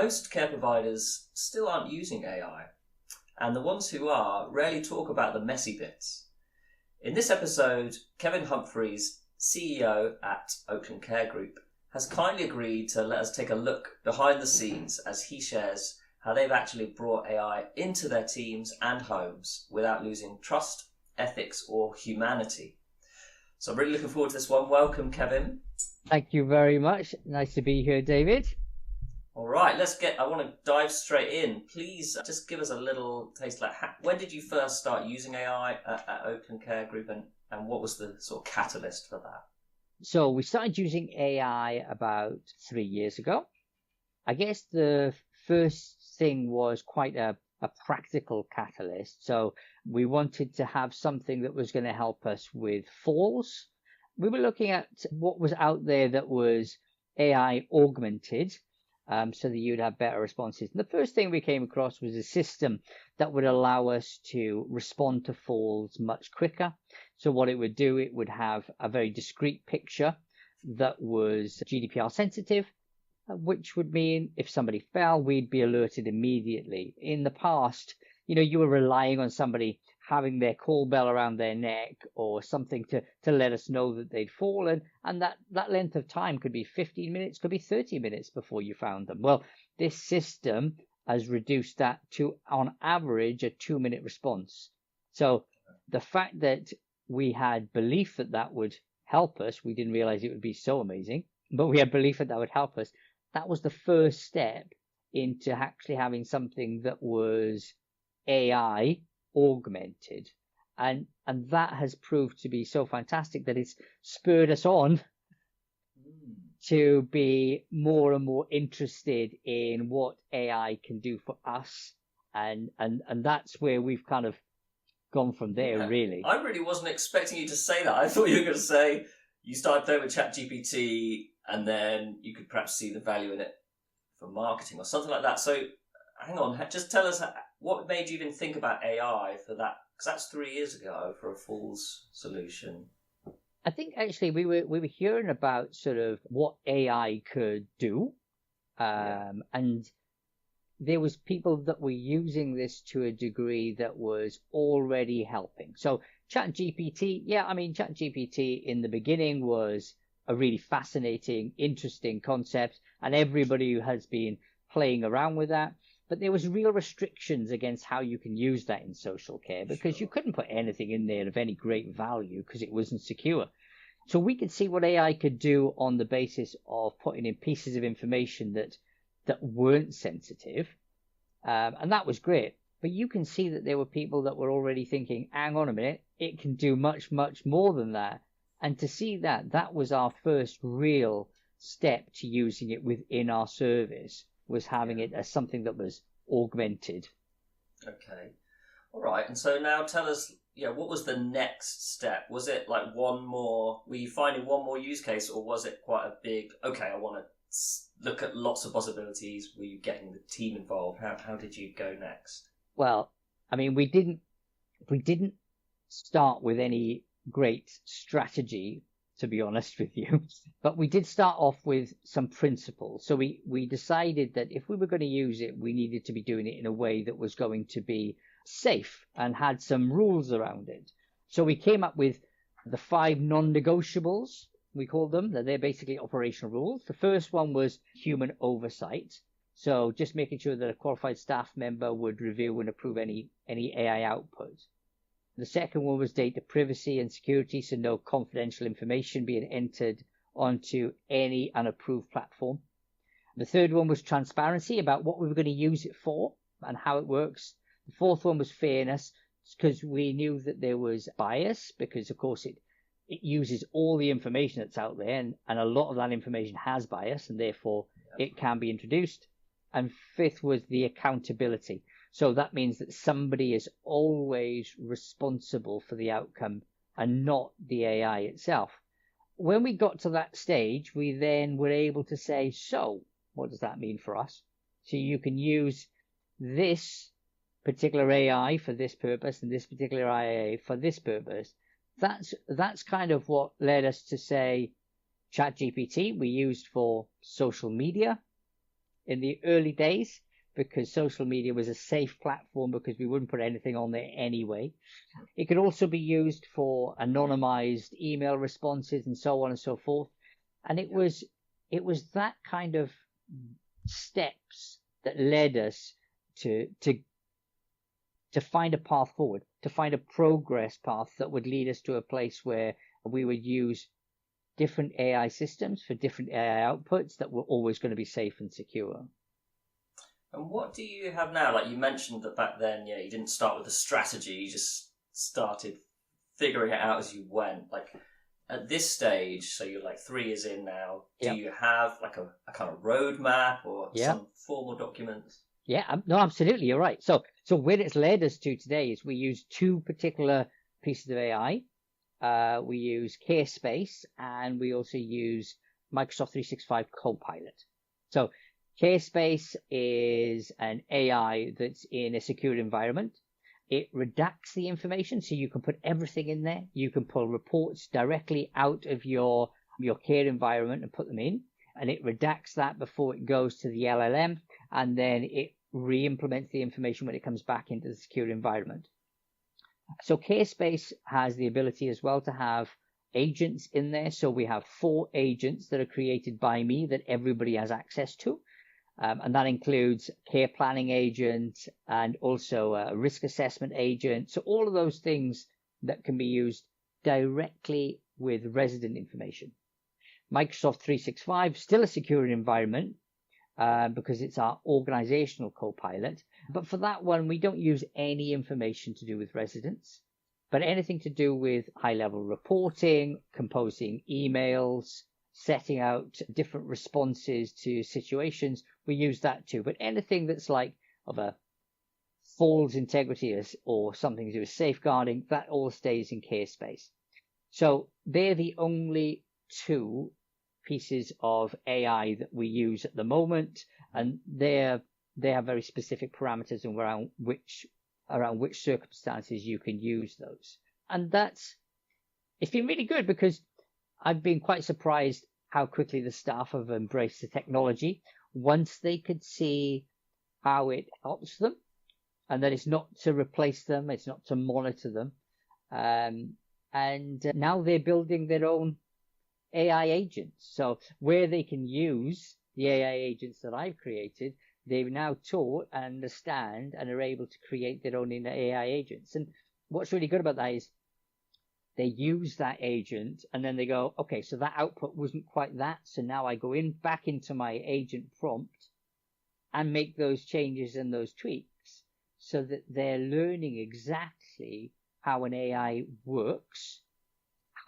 most care providers still aren't using AI, and the ones who are rarely talk about the messy bits. In this episode, Kevin Humphrys, CEO at Oakland Care Group, has kindly agreed to let us take a look behind the scenes as he shares how they've actually brought AI into their teams and homes without losing trust, ethics, or humanity. So I'm really looking forward to this one. Welcome, Kevin. Thank you very much. Nice to be here, David. All right, I want to dive straight in. Please just give us a little taste. When did you first start using AI at Oakland Care Group, and what was the sort of catalyst for that? So we started using AI about 3 years ago. I guess the first thing was quite a practical catalyst. So we wanted to have something that was going to help us with falls. We were looking at what was out there that was AI augmented, so that you'd have better responses. And the first thing we came across was a system that would allow us to respond to falls much quicker. So what it would do, it would have a very discrete picture that was GDPR sensitive, which would mean if somebody fell, we'd be alerted immediately. In the past, you were relying on somebody having their call bell around their neck or something to let us know that they'd fallen. And that length of time could be 15 minutes, could be 30 minutes before you found them. Well, this system has reduced that to, on average, a 2-minute response. So the fact that we had belief that that would help us, we didn't realize it would be so amazing, but we had belief that that would help us. That was the first step into actually having something that was AI augmented, and that has proved to be so fantastic that it's spurred us on to be more and more interested in what AI can do for us, and that's where we've kind of gone from there. Really, I really wasn't expecting you to say that. I thought you were going to say you started playing with ChatGPT and then you could perhaps see the value in it for marketing or something like that. So hang on, just tell us what made you even think about AI for that? Because that's 3 years ago for a falls solution. I think actually we were hearing about sort of what AI could do, and there was people that were using this to a degree that was already helping. So ChatGPT, ChatGPT in the beginning was a really fascinating, interesting concept, and everybody who has been playing around with that. But there was real restrictions against how you can use that in social care, because you couldn't put anything in there of any great value because it wasn't secure. So we could see what AI could do on the basis of putting in pieces of information that weren't sensitive. And that was great. But you can see that there were people that were already thinking, hang on a minute, it can do much, much more than that. And to see that was our first real step to using it within our service, was having it as something that was augmented. Okay. All right. And so now tell us, what was the next step? Was it like were you finding one more use case, or was it quite a big, okay, I want to look at lots of possibilities? Were you getting the team involved? How did you go next? Well, I mean, we didn't start with any great strategy, to be honest with you. But we did start off with some principles. So we decided that if we were going to use it, we needed to be doing it in a way that was going to be safe and had some rules around it. So we came up with the 5 non-negotiables, we called them. They're basically operational rules. The first one was human oversight. So just making sure that a qualified staff member would review and approve any AI output. The second one was data privacy and security, so no confidential information being entered onto any unapproved platform. The third one was transparency about what we were going to use it for and how it works. The fourth one was fairness, because we knew that there was bias, because of course it uses all the information that's out there, and a lot of that information has bias, and therefore it can be introduced. And fifth was the accountability. So that means that somebody is always responsible for the outcome and not the AI itself. When we got to that stage, we then were able to say, so what does that mean for us? So you can use this particular AI for this purpose and this particular AI for this purpose. That's kind of what led us to say ChatGPT we used for social media. in the early days because social media was a safe platform because we wouldn't put anything on there anyway. It could also be used for anonymized email responses and so on and so forth. And it was that kind of steps that led us to find a path forward, to find a progress path that would lead us to a place where we would use different AI systems for different AI outputs that were always going to be safe and secure. And what do you have now? Like you mentioned that back then, you didn't start with a strategy, you just started figuring it out as you went. Like at this stage, so you're like 3 years in now, do you have like a kind of roadmap or some formal documents? Yeah, no, absolutely, you're right. So where it's led us to today is we use 2 particular pieces of AI. We use CareSpace and we also use Microsoft 365 Copilot. So CareSpace is an AI that's in a secure environment. It redacts the information, so you can put everything in there. You can pull reports directly out of your care environment and put them in, and it redacts that before it goes to the LLM, and then it re-implements the information when it comes back into the secure environment. So CareSpace has the ability as well to have agents in there. So we have 4 agents that are created by me that everybody has access to. And that includes care planning agent and also a risk assessment agent. So all of those things that can be used directly with resident information. Microsoft 365, still a secure environment because it's our organizational copilot. But for that one, we don't use any information to do with residents, but anything to do with high-level reporting, composing emails, setting out different responses to situations, we use that too. But anything that's like of a falls integrity or something to do with safeguarding, that all stays in CareSpace. So they're the only 2 pieces of AI that we use at the moment, and they have very specific parameters around which circumstances you can use those. And it's been really good because I've been quite surprised how quickly the staff have embraced the technology once they could see how it helps them, and that it's not to replace them, it's not to monitor them. And now they're building their own AI agents. So where they can use the AI agents that I've created, they've now taught and understand and are able to create their own AI agents. And what's really good about that is they use that agent and then they go, okay, so that output wasn't quite that. So now I go back into my agent prompt and make those changes and those tweaks so that they're learning exactly how an AI works,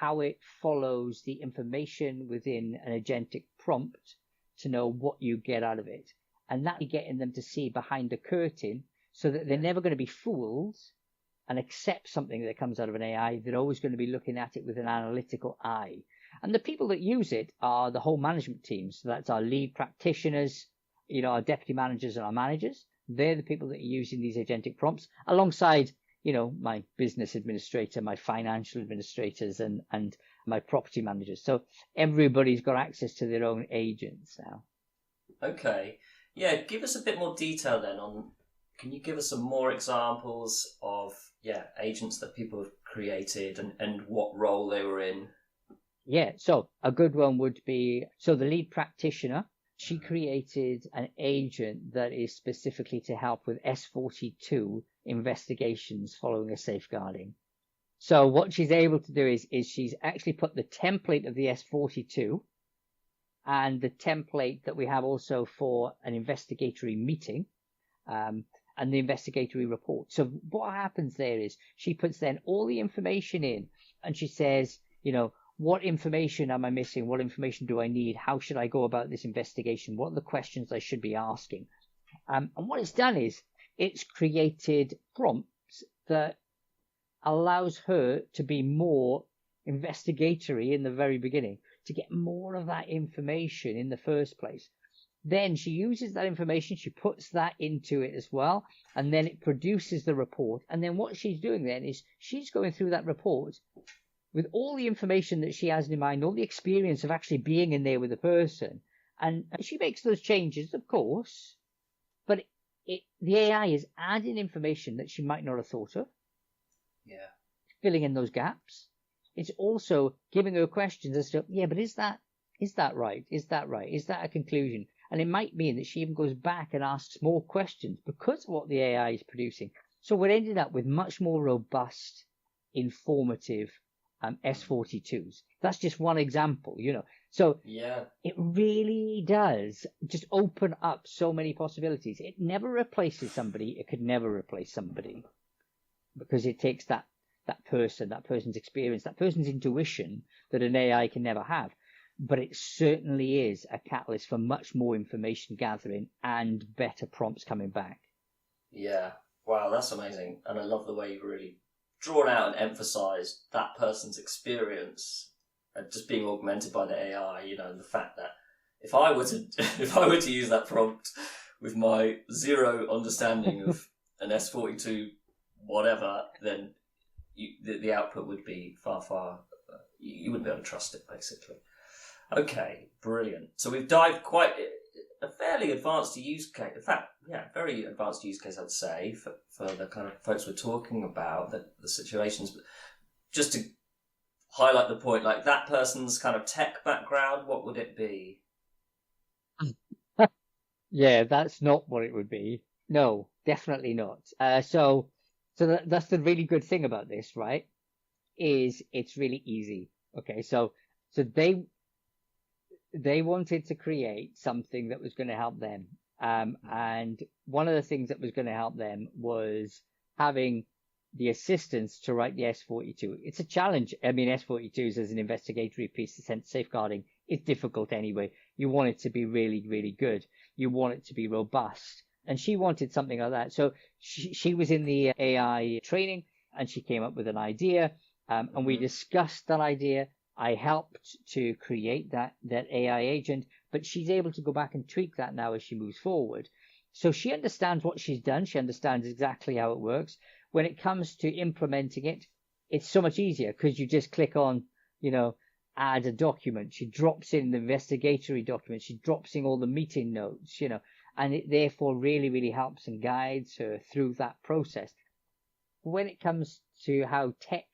how it follows the information within an agentic prompt to know what you get out of it. And that getting them to see behind the curtain so that they're never going to be fooled and accept something that comes out of an AI. They're always going to be looking at it with an analytical eye. And the people that use it are the whole management team. So that's our lead practitioners, our deputy managers and our managers. They're the people that are using these agentic prompts alongside, my business administrator, my financial administrators and my property managers. So everybody's got access to their own agents now. Okay. Yeah, give us a bit more detail then can you give us some more examples of agents that people have created and what role they were in? Yeah, so a good one would be, the lead practitioner, she created an agent that is specifically to help with S42 investigations following a safeguarding. So what she's able to do is she's actually put the template of the S42 and the template that we have also for an investigatory meeting, and the investigatory report. So what happens there is she puts then all the information in and she says, what information am I missing? What information do I need? How should I go about this investigation? What are the questions I should be asking? And what it's done is it's created prompts that allows her to be more investigatory in the very beginning, to get more of that information in the first place. Then she uses that information, she puts that into it as well, and then it produces the report. And then what she's doing then is she's going through that report with all the information that she has in mind, all the experience of actually being in there with the person, And she makes those changes, of course, but the AI is adding information that she might not have thought of. Yeah. Filling in those gaps. It's also giving her questions as to, yeah, but is that right? Is that right? Is that a conclusion? And it might mean that she even goes back and asks more questions because of what the AI is producing. So we're ending up with much more robust, informative S42s. That's just one example, So yeah, it really does just open up so many possibilities. It never replaces somebody. It could never replace somebody because it takes that person's experience, that person's intuition that an AI can never have. But it certainly is a catalyst for much more information gathering and better prompts coming back. Yeah. Wow, that's amazing. And I love the way you've really drawn out and emphasised that person's experience and just being augmented by the AI, and the fact that if I were to use that prompt with my zero understanding of an S42 whatever, then the output would be far, you wouldn't be able to trust it, basically. Okay, brilliant. So we've dived quite a fairly advanced use case. In fact, very advanced use case, I'd say, for the kind of folks we're talking about, the situations. But just to highlight the point, like that person's kind of tech background, what would it be? Yeah, that's not what it would be. No, definitely not. So that's the really good thing about this, right? Is it's really easy. Okay, so they wanted to create something that was going to help them. And one of the things that was going to help them was having the assistance to write the S42. It's a challenge. I mean, S42s as an investigatory piece of safeguarding is difficult anyway. You want it to be really, really good. You want it to be robust. And she wanted something like that. So she was in the AI training and she came up with an idea. And we discussed that idea. I helped to create that AI agent, but she's able to go back and tweak that now as she moves forward. So she understands what she's done. She understands exactly how it works. When it comes to implementing it, it's so much easier because you just click on, add a document. She drops in the investigatory document. She drops in all the meeting notes, and it therefore really, really helps and guides her through that process. When it comes to how tech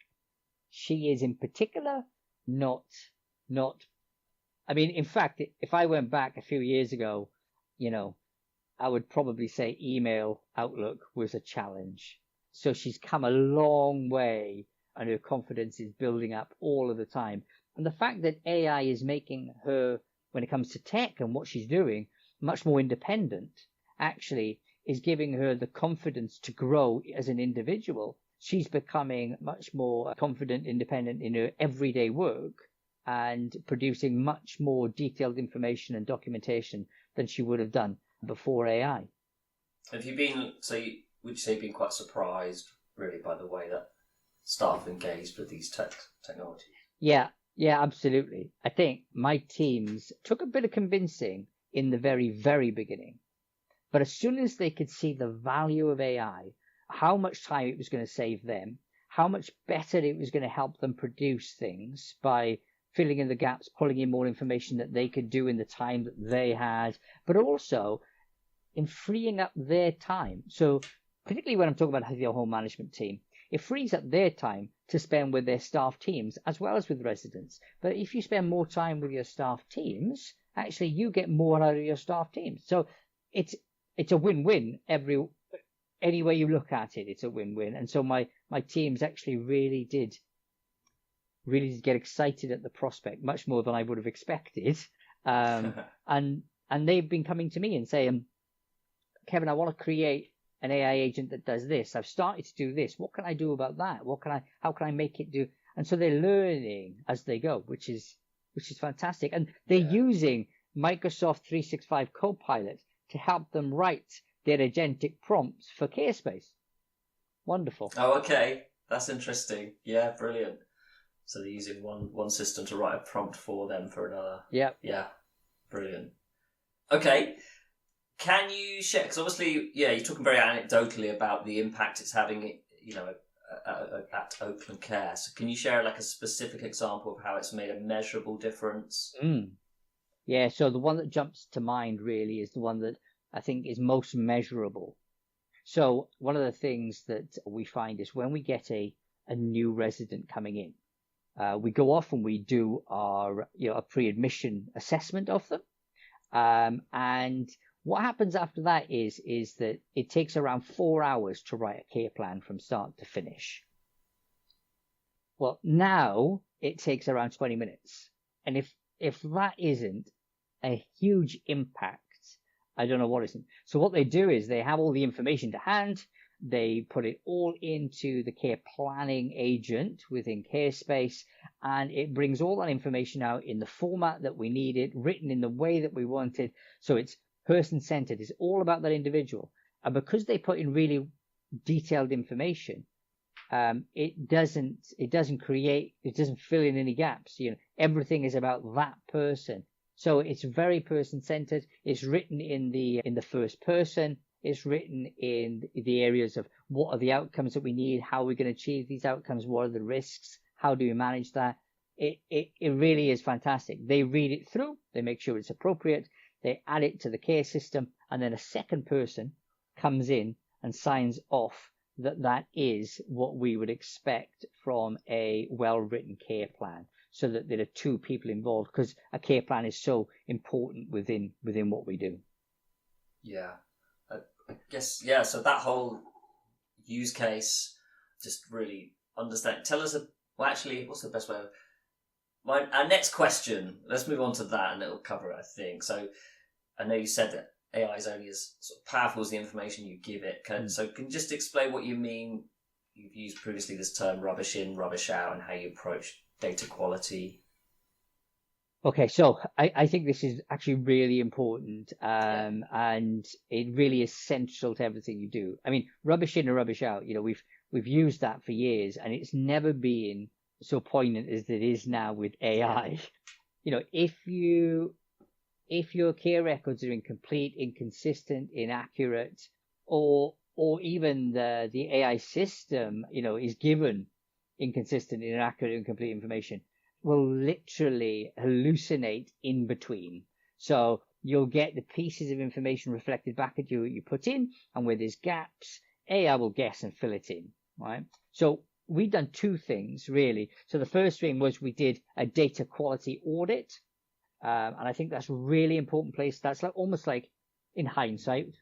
she is in particular, not, I mean, in fact, if I went back a few years ago, I would probably say email Outlook was a challenge. So she's come a long way and her confidence is building up all of the time. And the fact that AI is making her, when it comes to tech and what she's doing, much more independent, actually is giving her the confidence to grow as an individual. She's becoming much more confident, independent in her everyday work and producing much more detailed information and documentation than she would have done before AI. Have you been, would you say you've been quite surprised, really, by the way that staff engaged with these technologies? Yeah, absolutely. I think my teams took a bit of convincing in the very, very beginning. But as soon as they could see the value of AI, how much time it was going to save them, how much better it was going to help them produce things by filling in the gaps, pulling in more information that they could do in the time that they had, but also in freeing up their time. So particularly when I'm talking about the whole management team, it frees up their time to spend with their staff teams as well as with residents. But if you spend more time with your staff teams, actually you get more out of your staff teams. So it's a win-win any way you look at it. It's a win-win. And so my teams actually really did get excited at the prospect, much more than I would have expected. And they've been coming to me and saying, Kevin, I want to create an AI agent that does this. I've started to do this. What can I do about that? How can I make it do? And so they're learning as they go, which is fantastic. And they're using Microsoft 365 Copilot to help them write their agentic prompts for CareSpace. Wonderful. Oh, okay. That's interesting. Yeah, brilliant. So they're using one system to write a prompt for them for another. Yeah. Yeah, brilliant. Okay. Can you share, because obviously, you're talking very anecdotally about the impact it's having, at Oakland Care. So can you share like a specific example of how it's made a measurable difference? Yeah, so the one that jumps to mind really is the one that I think is most measurable. So one of the things that we find is when we get a new resident coming in, we go off and we do our a pre-admission assessment of them, and what happens after that is that it takes around 4 hours to write a care plan from start to finish. Well, now it takes around 20 minutes, and if that isn't a huge impact, I don't know what isn't. So what they do is they have all the information to hand. They put it all into the care planning agent within CareSpace, and it brings all that information out in the format that we need it, written in the way that we want it. So it's person-centered. It's all about that individual. And because they put in really detailed information, it doesn't fill in any gaps. Everything is about that person. So it's very person-centered. It's written in the first person. It's written in the areas of what are the outcomes that we need, how are we going to achieve these outcomes, what are the risks, how do we manage that. It really is fantastic. They read it through, they make sure it's appropriate, they add it to the care system, and then a second person comes in and signs off that is what we would expect from a well-written care plan, so that there are two people involved, because a care plan is so important within what we do. Yeah. I guess, yeah, so that whole use case, just really understand. Tell us, actually, what's the best way? Our next question, let's move on to that and it'll cover it, I think. So I know you said that AI is only as sort of powerful as the information you give it. So can you just explain what you mean? You've used previously this term rubbish in, rubbish out, and how you approach data quality. Okay, so I think this is actually really important, and it really is central to everything you do. I mean, rubbish in and rubbish out, we've used that for years, and it's never been so poignant as it is now with AI. If your care records are incomplete, inconsistent, inaccurate, or even the AI system, is given inconsistent, inaccurate, incomplete information, will literally hallucinate in between. So you'll get the pieces of information reflected back at you that you put in, and where there's gaps, AI will guess and fill it in, right? So we've done two things, really. So the first thing was we did a data quality audit, and I think that's a really important place. That's almost like, in hindsight,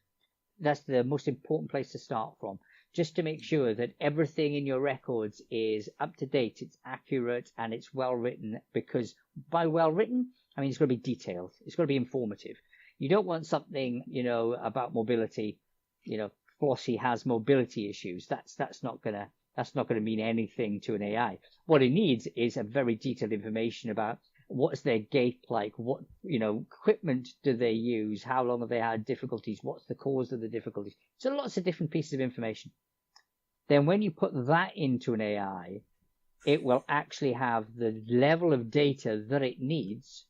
that's the most important place to start from, just to make sure that everything in your records is up to date, it's accurate, and it's well written. Because by well written, I mean it's got to be detailed, it's got to be informative. You don't want something, about mobility, Flossie has mobility issues. That's not gonna mean anything to an AI. What it needs is a very detailed information about what's their gait like, what equipment do they use, how long have they had difficulties, what's the cause of the difficulties. So lots of different pieces of information. Then when you put that into an AI, it will actually have the level of data that it needs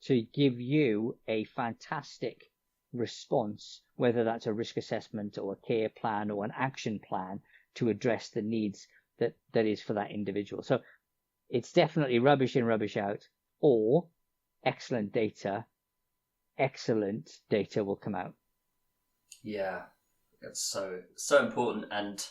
to give you a fantastic response, whether that's a risk assessment or a care plan or an action plan to address the needs that is for that individual. So it's definitely rubbish in, rubbish out, or excellent data will come out. Yeah, it's so important. And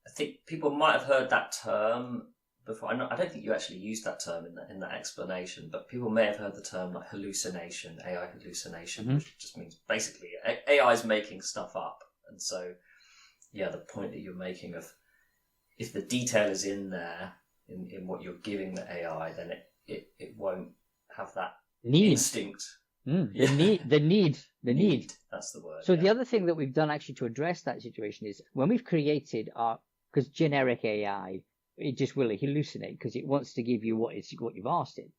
I think people might have heard that term before. I don't think you actually used that term in that explanation, but people may have heard the term like hallucination, AI hallucination, which just means basically AI is making stuff up. And so, yeah, the point that you're making of if the detail is in there in what you're giving the AI, then it won't have that instinct. The need. That's the word. So the other thing that we've done actually to address that situation is when we've created because generic AI, it just will hallucinate because it wants to give you what you've asked it.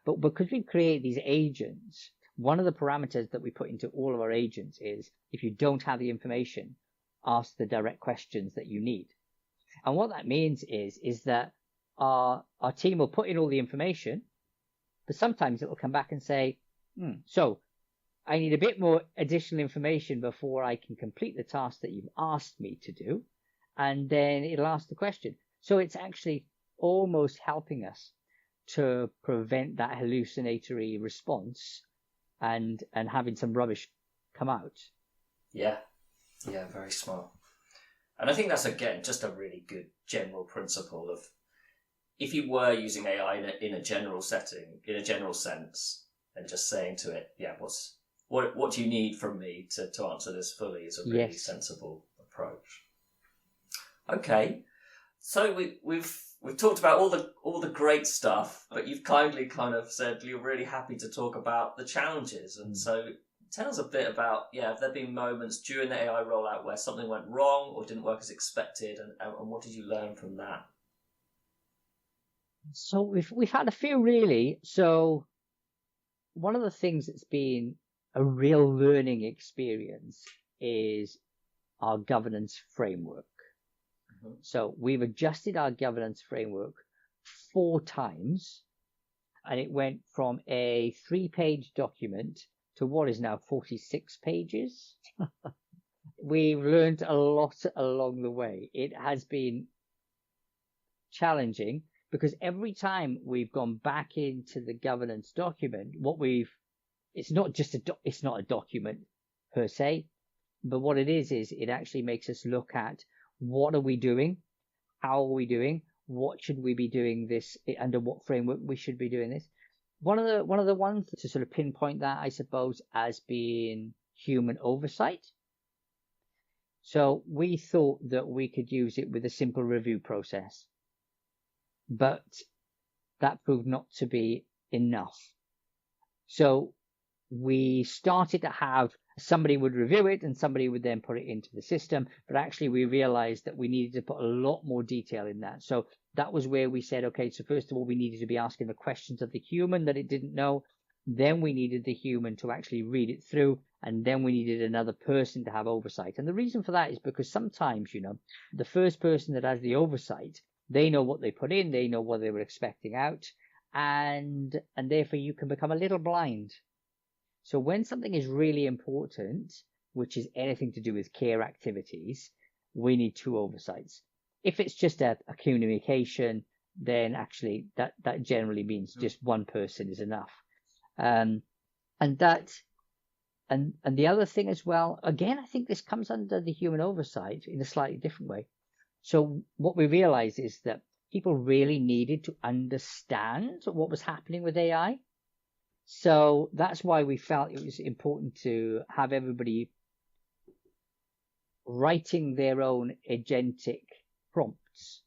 But because we've created these agents, one of the parameters that we put into all of our agents is if you don't have the information, ask the direct questions that you need. And what that means is that our team will put in all the information, but sometimes it will come back and say, so I need a bit more additional information before I can complete the task that you've asked me to do. And then it'll ask the question. So it's actually almost helping us. to prevent that hallucinatory response and having some rubbish come out. Yeah, very smart. And I think that's, again, just a really good general principle of, if you were using AI in a general setting, in a general sense, and just saying to it, what do you need from me to answer this fully, is a really sensible approach. Okay, so we've talked about all the great stuff, but you've kindly kind of said you're really happy to talk about the challenges. And so tell us a bit about, have there been moments during the AI rollout where something went wrong or didn't work as expected, and what did you learn from that? So we've had a few, really. So one of the things that's been a real learning experience is our governance framework. Mm-hmm. So we've adjusted our governance framework 4 times, and it went from a 3-page document to what is now 46 pages. We've learned a lot along the way. It has been challenging because every time we've gone back into the governance document, it's not a document per se, but what it is it actually makes us look at what are we doing, how are we doing, what should we be doing this, under what framework we should be doing this. One of the ones to sort of pinpoint that, I suppose, as being human oversight. So we thought that we could use it with a simple review process, but that proved not to be enough. So we started to have somebody would review it and somebody would then put it into the system, but actually we realized that we needed to put a lot more detail in that. So that was where we said, okay, so first of all, we needed to be asking the questions of the human that it didn't know. Then we needed the human to actually read it through, and then we needed another person to have oversight. And the reason for that is because sometimes, the first person that has the oversight, they know what they put in, they know what they were expecting out, and therefore you can become a little blind. So when something is really important, which is anything to do with care activities, we need 2 oversights. If it's just a communication, then actually that generally means just one person is enough. And the other thing as well, again, I think this comes under the human oversight in a slightly different way. So what we realized is that people really needed to understand what was happening with AI. So that's why we felt it was important to have everybody writing their own agentic prompts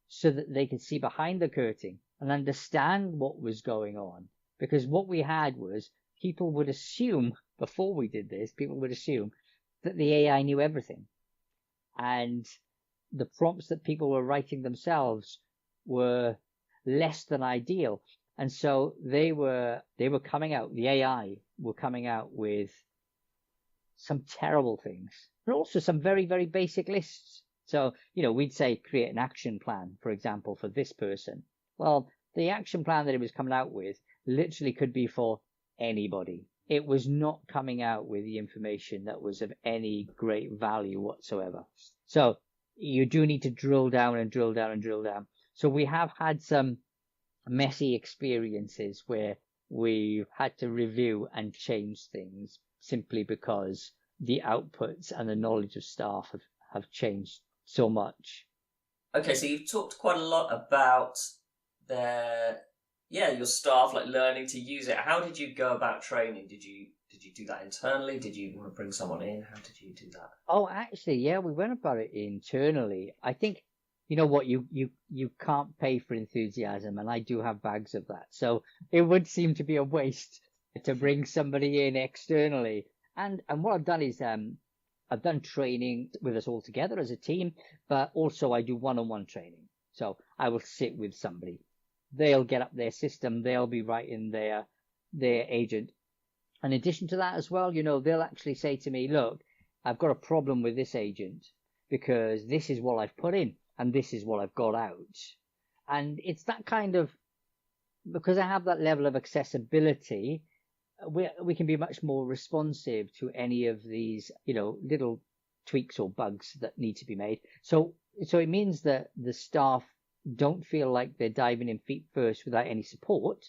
so that they could see behind the curtain and understand what was going on. Because what we had was people would assume, before we did this, that the AI knew everything. And the prompts that people were writing themselves were less than ideal. And so they were coming out, the AI were coming out with some terrible things, but also some very, very basic lists. So, we'd say create an action plan, for example, for this person. Well, the action plan that it was coming out with literally could be for anybody. It was not coming out with the information that was of any great value whatsoever. So you do need to drill down and drill down and drill down. So we have had some messy experiences where we've had to review and change things simply because the outputs and the knowledge of staff have changed so much. Okay, so you've talked quite a lot about your staff learning to use it. How did you go about training? Did you do that internally? Did you want to bring someone in? How did you do that? Oh, actually, we went about it internally. I think, you can't pay for enthusiasm, and I do have bags of that. So it would seem to be a waste to bring somebody in externally. And what I've done is I've done training with us all together as a team, but also I do one-on-one training. So I will sit with somebody. They'll get up their system. They'll be writing their agent. In addition to that as well, they'll actually say to me, look, I've got a problem with this agent because this is what I've put in and this is what I've got out. And it's that kind of, because I have that level of accessibility, we can be much more responsive to any of these, little tweaks or bugs that need to be made. So it means that the staff don't feel like they're diving in feet first without any support,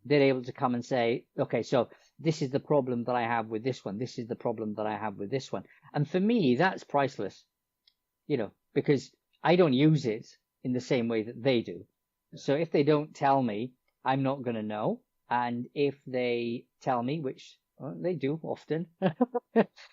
they're able to come and say, okay, so this is the problem that I have with this one. This is the problem that I have with this one. And for me, that's priceless, because I don't use it in the same way that they do. So if they don't tell me, I'm not going to know. And if they tell me, which they do often,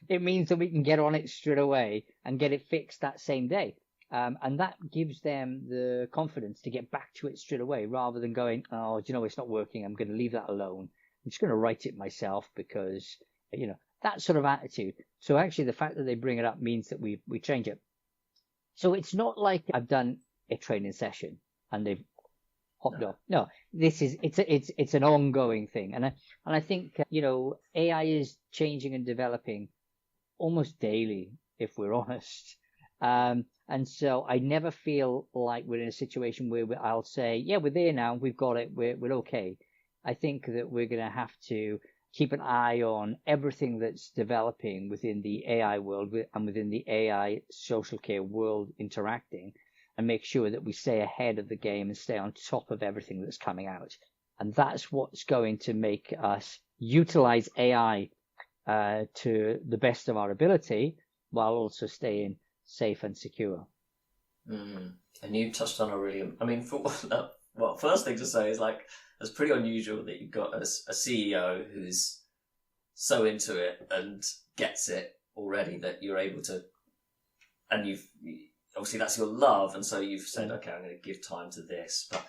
it means that we can get on it straight away and get it fixed that same day. And that gives them the confidence to get back to it straight away, rather than going, oh, it's not working, I'm going to leave that alone. I'm just going to write it myself because, that sort of attitude. So actually the fact that they bring it up means that we change it. So it's not like I've done a training session and they've hopped off. No, it's an ongoing thing. And I think, AI is changing and developing almost daily, if we're honest. And so I never feel like we're in a situation where I'll say, yeah, we're there now, we've got it, we're okay. I think that we're going to have to keep an eye on everything that's developing within the AI world and within the AI social care world interacting, and make sure that we stay ahead of the game and stay on top of everything that's coming out. And that's what's going to make us utilize AI to the best of our ability, while also staying safe and secure. And you touched on first thing to say is it's pretty unusual that you've got a CEO who's so into it and gets it already that you're able to, and you've obviously that's your love, and so you've said, okay, I'm going to give time to this. But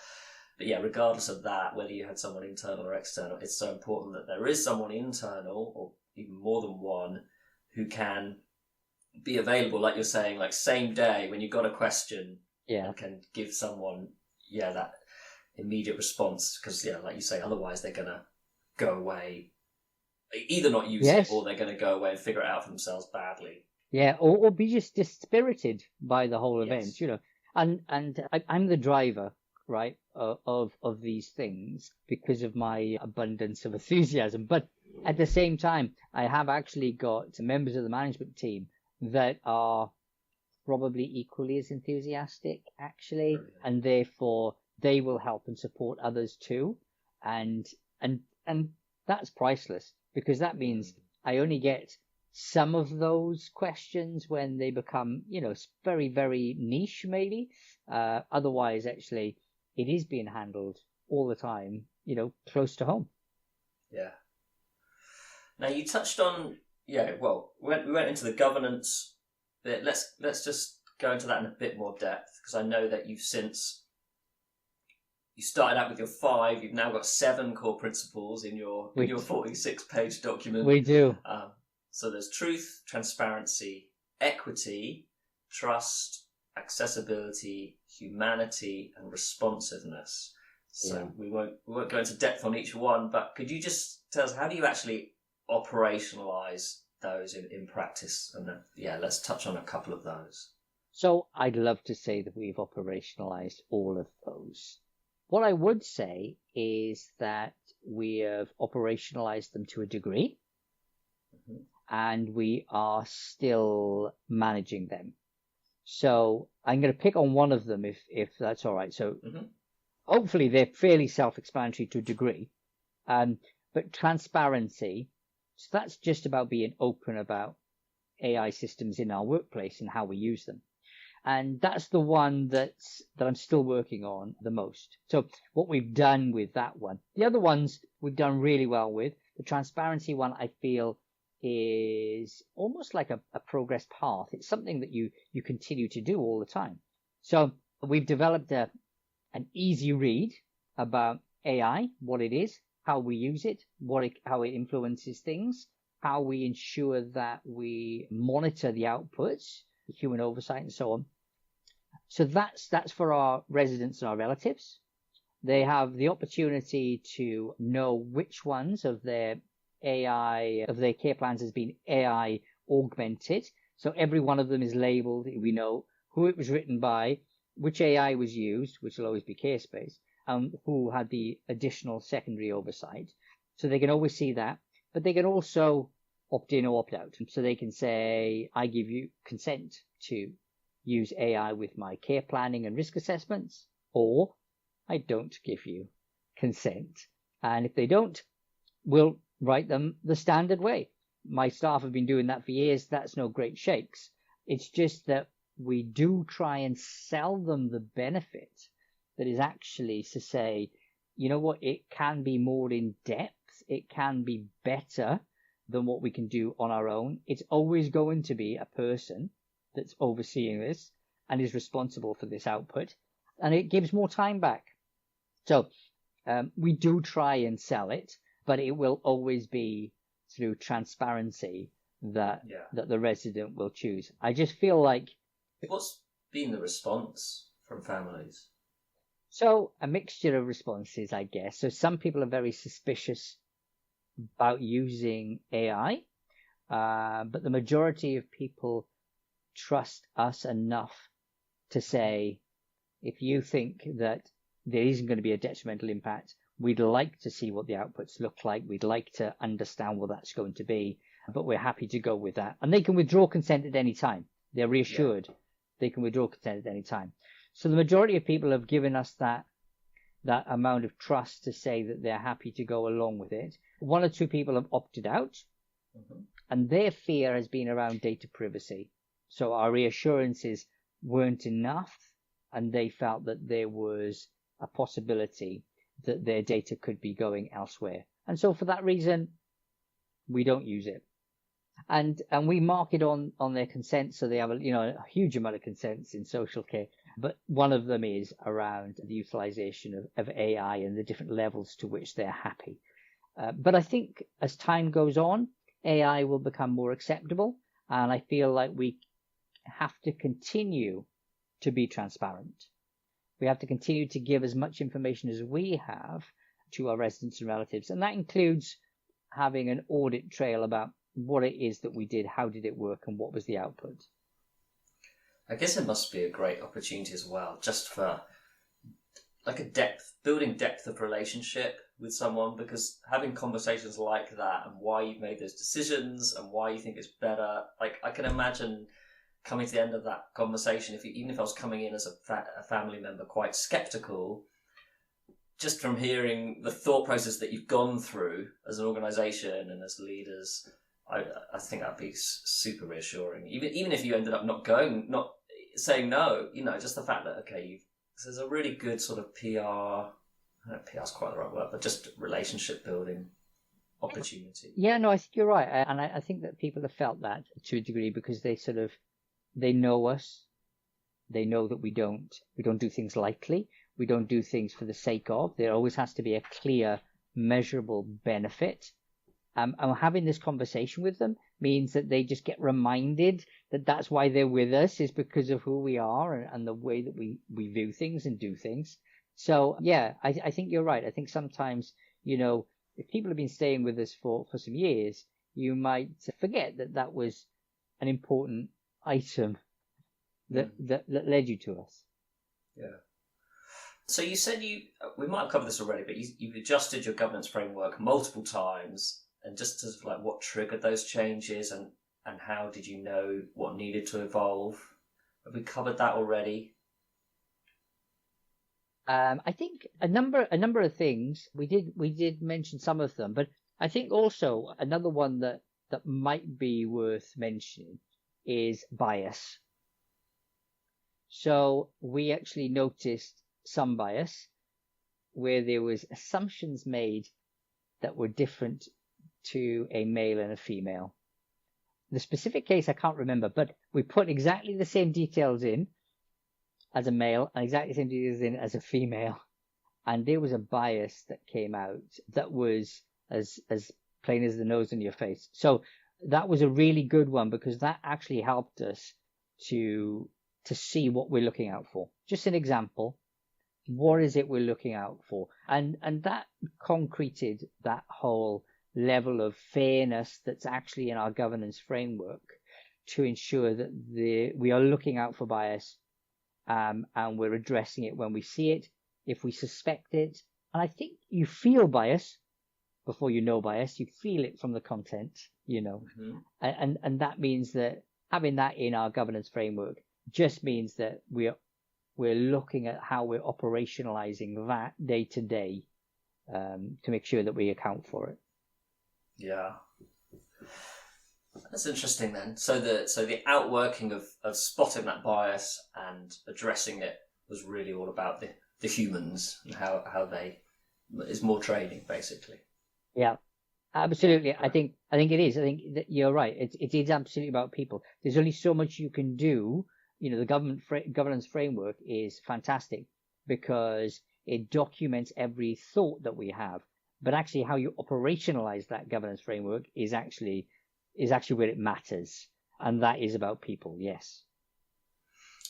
yeah, regardless of that, whether you had someone internal or external, it's so important that there is someone internal, or even more than one, who can be available, like you're saying, like same day when you've got a question, and can give someone that immediate response. Because like you say, otherwise they're gonna go away, either not use it, or they're gonna go away and figure it out for themselves badly. Or be just dispirited by the whole event, And I'm the driver, right, of these things because of my abundance of enthusiasm. But at the same time, I have actually got members of the management team that are probably equally as enthusiastic, actually, and therefore they will help and support others too, and that's priceless, because that means I only get some of those questions when they become, very, very niche, maybe. Otherwise, actually, it is being handled all the time, close to home. Yeah. Now you touched on. We went into the governance bit. Let's just go into that in a bit more depth, because I know that you started out with your 5. You've now got 7 core principles in your 46-page document. We do. So there's truth, transparency, equity, trust, accessibility, humanity, and responsiveness. So we won't go into depth on each one, but could you just tell us, how do you actually operationalize those in practice? And then, let's touch on a couple of those. So I'd love to say that we've operationalized all of those. What I would say is that we have operationalized them to a degree, and we are still managing them. So I'm going to pick on one of them if that's all right. So hopefully they're fairly self-explanatory to a degree, but transparency. So that's just about being open about AI systems in our workplace and how we use them. And that's the one that I'm still working on the most. So what we've done with that one, the other ones we've done really well with. The transparency one, I feel, is almost like a progress path. It's something that you continue to do all the time. So we've developed an easy read about AI, what it is, how we use it, how it influences things, how we ensure that we monitor the outputs, the human oversight, and so on. So that's for our residents and our relatives. They have the opportunity to know which ones of their care plans has been AI augmented. So every one of them is labeled. We know who it was written by, which AI was used, which will always be CareSpace, and who had the additional secondary oversight. So they can always see that, but they can also opt in or opt out. So they can say, I give you consent to use AI with my care planning and risk assessments, or I don't give you consent. And if they don't, we'll write them the standard way. My staff have been doing that for years. That's no great shakes. It's just that we do try and sell them the benefit that is actually to say, you know what, it can be more in depth. It can be better than what we can do on our own. It's always going to be a person that's overseeing this and is responsible for this output. And it gives more time back. So we do try and sell it, but it will always be through transparency that the resident will choose. I just feel like... What's been the response from families? So a mixture of responses, I guess. So some people are very suspicious about using AI, but the majority of people trust us enough to say, if you think that there isn't going to be a detrimental impact, we'd like to see what the outputs look like. We'd like to understand what that's going to be, but we're happy to go with that. And they can withdraw consent at any time. They're reassured they can withdraw consent at any time. So the majority of people have given us that amount of trust to say that they're happy to go along with it. One or two people have opted out, and their fear has been around data privacy. So our reassurances weren't enough, and they felt that there was a possibility that their data could be going elsewhere. And so for that reason, we don't use it. And we mark it on their consent, so they have a huge amount of consents in social care. But one of them is around the utilization of AI and the different levels to which they're happy. But I think as time goes on, AI will become more acceptable, and I feel like we have to continue to be transparent. We have to continue to give as much information as we have to our residents and relatives, and that includes having an audit trail about what it is that we did, how did it work, and what was the output. I guess it must be a great opportunity as well, just for like building depth of relationship with someone, because having conversations like that and why you've made those decisions and why you think it's better, like I can imagine coming to the end of that conversation, even if I was coming in as a family member quite skeptical, just from hearing the thought process that you've gone through as an organisation and as leaders, I think that'd be super reassuring. Even if you ended up not saying no, just the fact that there's a really good sort of PR. I don't know if PR is quite the right word, but just relationship building opportunity. Yeah, no, I think you're right, and I think that people have felt that to a degree because they know us, they know that we don't do things lightly, we don't do things for the sake of. There always has to be a clear, measurable benefit. And having this conversation with them means that they just get reminded that that's why they're with us, is because of who we are and the way that we view things and do things. So, yeah, I think you're right. I think sometimes, if people have been staying with us for some years, you might forget that was an important item that led you to us. Yeah. So you said we might have covered this already, but you've adjusted your governance framework multiple times. And just as what triggered those changes and how did you know what needed to evolve? Have we covered that already? I think a number of things we did mention some of them, but I think also another one that might be worth mentioning is bias. So we actually noticed some bias where there was assumptions made that were different to a male and a female. The specific case I can't remember, but we put exactly the same details in as a male and exactly the same details in as a female. And there was a bias that came out that was as plain as the nose on your face. So that was a really good one because that actually helped us to see what we're looking out for. Just an example. What is it we're looking out for? And that concreted that whole level of fairness that's actually in our governance framework to ensure that we are looking out for bias and we're addressing it when we see it, if we suspect it. And I think you feel bias before you know bias. You feel it from the content, And that means that having that in our governance framework just means that we're looking at how we're operationalizing that day to day to make sure that we account for it. Yeah. That's interesting then. So the outworking of spotting that bias and addressing it was really all about the humans and how they is more training basically. Yeah, absolutely. I think it is. I think that you're right. It is absolutely about people. There's only so much you can do. The governance framework is fantastic because it documents every thought that we have. But actually, how you operationalize that governance framework is actually where it matters, and that is about people. Yes.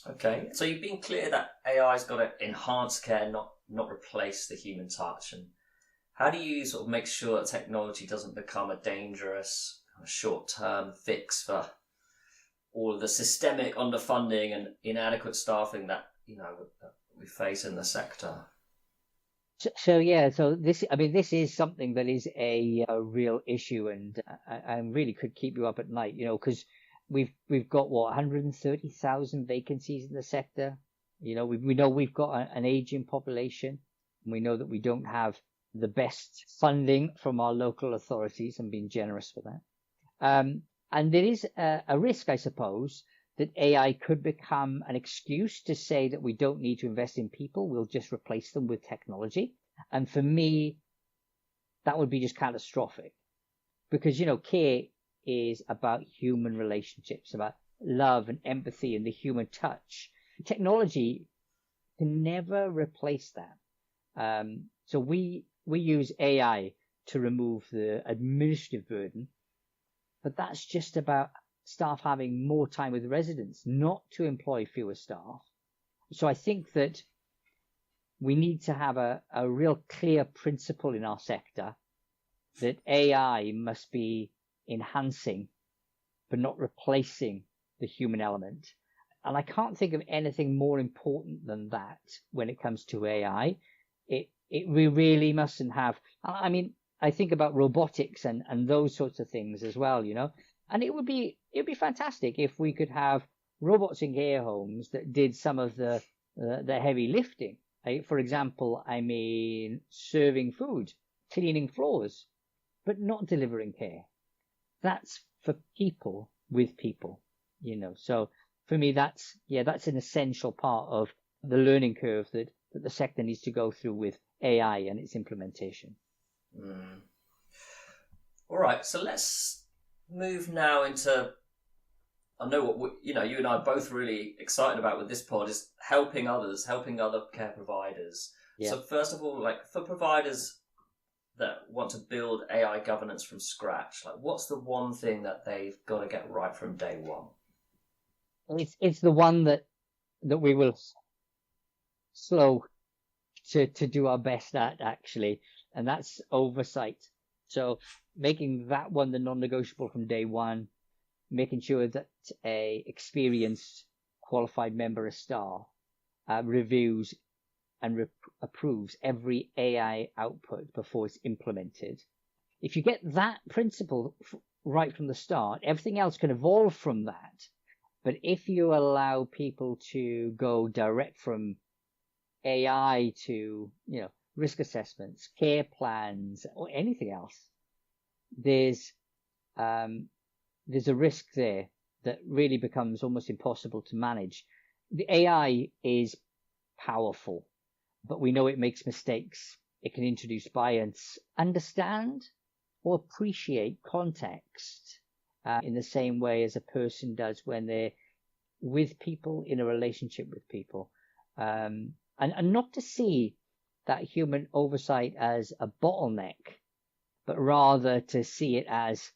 Okay, so you've been clear that AI's got to enhance care, not replace the human touch. And how do you sort of make sure that technology doesn't become a dangerous short-term fix for all of the systemic underfunding and inadequate staffing that that we face in the sector? So this is something that is a real issue, and I really could keep you up at night, because we've got 130,000 vacancies in the sector. We know we've got an aging population, and we know that we don't have the best funding from our local authorities, and being generous for that. And there is a risk, I suppose, that AI could become an excuse to say that we don't need to invest in people. We'll just replace them with technology. And for me, that would be just catastrophic, because, care is about human relationships, about love and empathy and the human touch. Technology can never replace that. So we use AI to remove the administrative burden, but that's just about staff having more time with residents, not to employ fewer staff. So I think that we need to have a real clear principle in our sector that AI must be enhancing but not replacing the human element. And I can't think of anything more important than that when it comes to AI. We really mustn't have. I think about robotics and those sorts of things as well, And it would be fantastic if we could have robots in care homes that did some of the heavy lifting. For example, serving food, cleaning floors, but not delivering care. That's for people with people, So for me, that's an essential part of the learning curve that the sector needs to go through with AI and its implementation. All right, so let's move now into. I know what you and I are both really excited about with this pod is helping others, helping other care providers. Yeah. So first of all, for providers that want to build AI governance from scratch, what's the one thing that they've got to get right from day one? It's the one that we will slow to do our best at, actually, and that's oversight. So making that one the non-negotiable from day one. Making sure that a experienced, qualified member of staff reviews and approves every AI output before it's implemented. If you get that principle right from the start, everything else can evolve from that. But if you allow people to go direct from AI to, risk assessments, care plans, or anything else, there's a risk there that really becomes almost impossible to manage. The AI is powerful, but we know it makes mistakes. It can introduce bias. Understand or appreciate context in the same way as a person does when they're with people, in a relationship with people. And not to see that human oversight as a bottleneck, but rather to see it as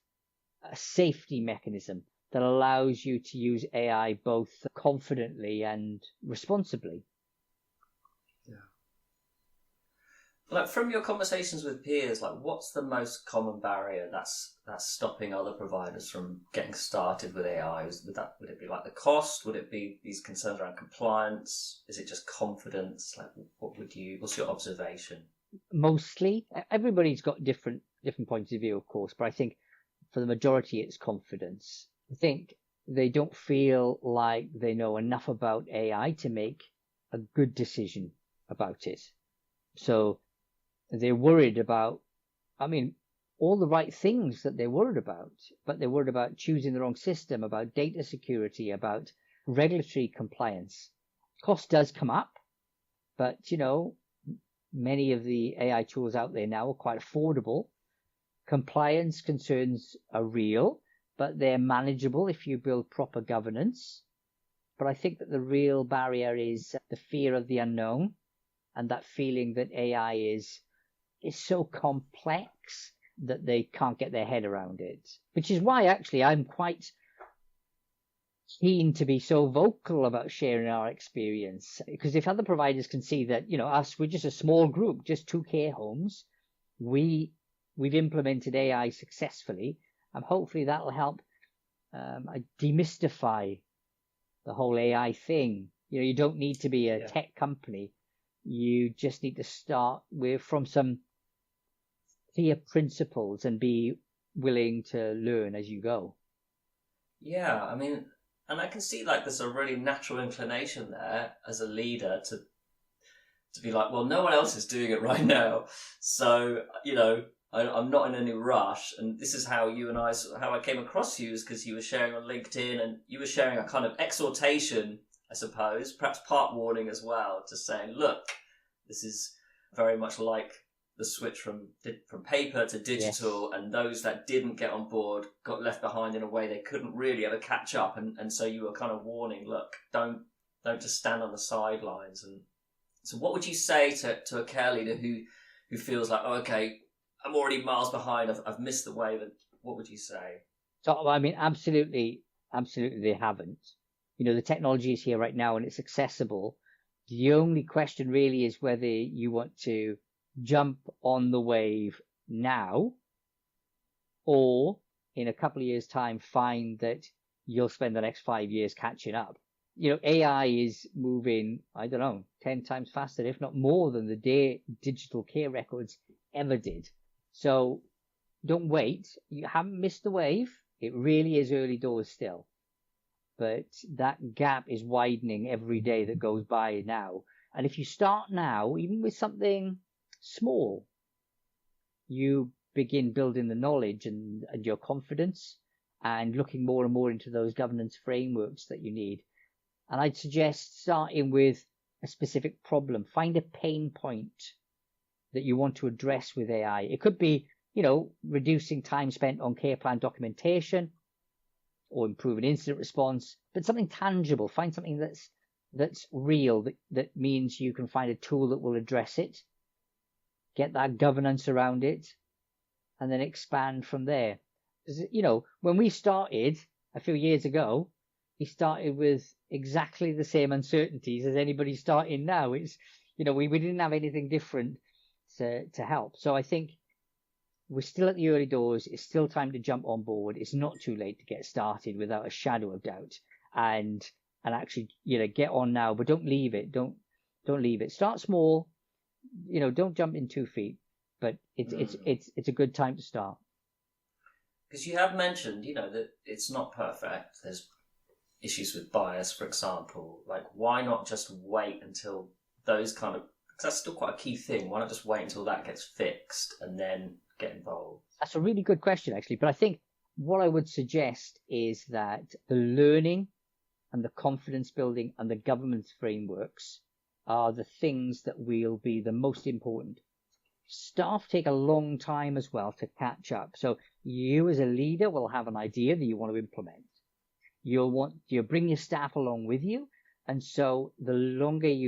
a safety mechanism that allows you to use AI both confidently and responsibly. Yeah. From your conversations with peers, what's the most common barrier that's stopping other providers from getting started with AI? Would it be the cost? Would it be these concerns around compliance? Is it just confidence? What's your observation? Mostly, everybody's got different points of view, of course, but I think for the majority, it's confidence. I think they don't feel like they know enough about AI to make a good decision about it. So they're worried about, I mean, all the right things that they're worried about, but they're worried about choosing the wrong system, about data security, about regulatory compliance. Cost does come up, but, many of the AI tools out there now are quite affordable. Compliance concerns are real, but they're manageable if you build proper governance. But I think that the real barrier is the fear of the unknown and that feeling that AI is so complex that they can't get their head around it, which is why actually I'm quite keen to be so vocal about sharing our experience, because if other providers can see that, we're just a small group, just 2 care homes, we've implemented AI successfully, and hopefully that'll help demystify the whole AI thing. You don't need to be a tech company. You just need to start from some clear principles and be willing to learn as you go. Yeah, I mean, and I can see like there's a really natural inclination there as a leader to be like, well, no one else is doing it right now, so I'm not in any rush. And this is how how I came across you, is because you were sharing on LinkedIn, and you were sharing a kind of exhortation, I suppose, perhaps part warning as well, to saying, look, this is very much like the switch from paper to digital, yes. And those that didn't get on board got left behind in a way they couldn't really ever catch up. And so you were kind of warning, look, don't just stand on the sidelines. And so what would you say to a care leader who feels like, oh, okay, I'm already miles behind, I've missed the wave? And what would you say? So, I mean, absolutely they haven't. The technology is here right now and it's accessible. The only question really is whether you want to jump on the wave now, or in a couple of years' time find that you'll spend the next 5 years catching up. AI is moving, 10 times faster, if not more, than the digital care records ever did. So don't wait. You haven't missed the wave. It really is early doors still. But that gap is widening every day that goes by now. And if you start now, even with something small, you begin building the knowledge and your confidence and looking more and more into those governance frameworks that you need. And I'd suggest starting with a specific problem. Find a pain point that you want to address with AI. It could be, reducing time spent on care plan documentation or improving incident response, but something tangible. Find something that's real, that means you can find a tool that will address it, get that governance around it, and then expand from there. When we started a few years ago, we started with exactly the same uncertainties as anybody starting now. It's, we didn't have anything different to help. So I think we're still at the early doors. It's still time to jump on board. It's not too late to get started without a shadow of doubt, and actually, get on now, but don't leave it. Don't leave it. Start small. Don't jump in 2 feet, but it's a good time to start. Because you have mentioned, that it's not perfect. There's issues with bias, for example. Like, why not just wait until those because that's still quite a key thing. Why not just wait until that gets fixed and then get involved? That's a really good question, actually. But I think what I would suggest is that the learning and the confidence building and the governance frameworks are the things that will be the most important. Staff take a long time as well to catch up. So you as a leader will have an idea that you want to implement. You'll bring your staff along with you. And so the longer you